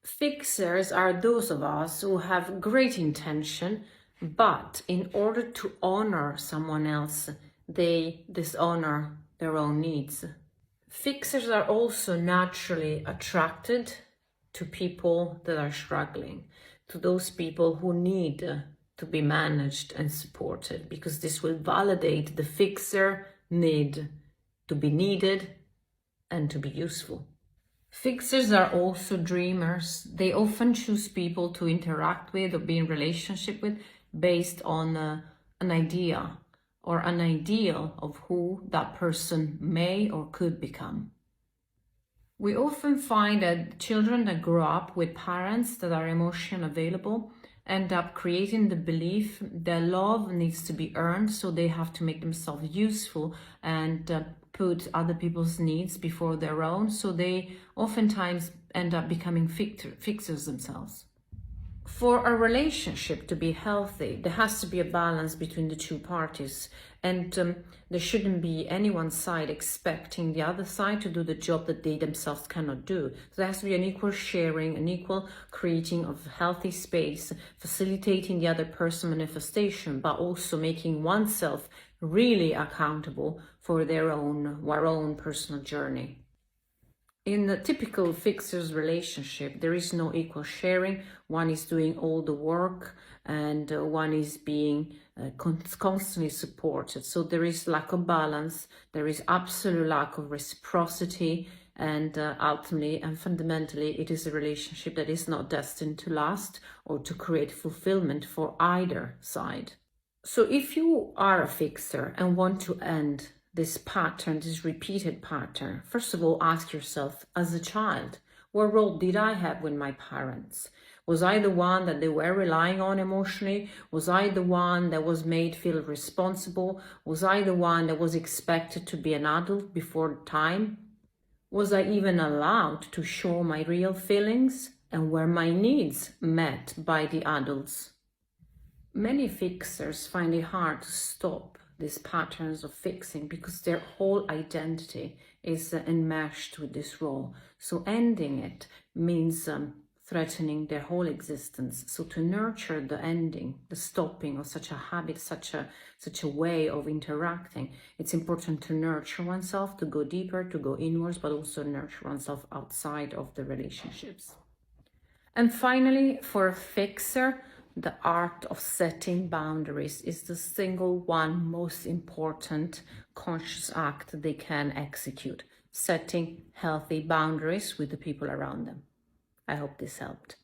Fixers are those of us who have great intention, but in order to honor someone else, they dishonor their own needs. Fixers are also naturally attracted to people that are struggling, to those people who need to be managed and supported, because this will validate the fixer need to be needed and to be useful. Fixers are also dreamers. They often choose people to interact with or be in relationship with based on an idea or an ideal of who that person may or could become. We often find that children that grow up with parents that are emotionally available end up creating the belief that love needs to be earned, so they have to make themselves useful and put other people's needs before their own, so they oftentimes end up becoming fixers themselves. For a relationship to be healthy, there has to be a balance between the two parties, and there shouldn't be any one side expecting the other side to do the job that they themselves cannot do. So there has to be an equal sharing, an equal creating of healthy space, facilitating the other person's manifestation, but also making oneself really accountable for their own personal journey. In the typical fixers relationship, there is no equal sharing. One is doing all the work and one is being constantly supported. So there is lack of balance, there is absolute lack of reciprocity, and ultimately and fundamentally, it is a relationship that is not destined to last or to create fulfillment for either side. So if you are a fixer and want to end this pattern, this repeated pattern, first of all, ask yourself, as a child, what role did I have with my parents? Was I the one that they were relying on emotionally? Was I the one that was made feel responsible? Was I the one that was expected to be an adult before time? Was I even allowed to show my real feelings? And were my needs met by the adults? Many fixers find it hard to stop these patterns of fixing because their whole identity is enmeshed with this role. So ending it means threatening their whole existence. So to nurture the ending, the stopping of such a habit, such a way of interacting, it's important to nurture oneself, to go deeper, to go inwards, but also nurture oneself outside of the relationships. And finally, for a fixer, the art of setting boundaries is the single one most important conscious act they can execute. Setting healthy boundaries with the people around them. I hope this helped.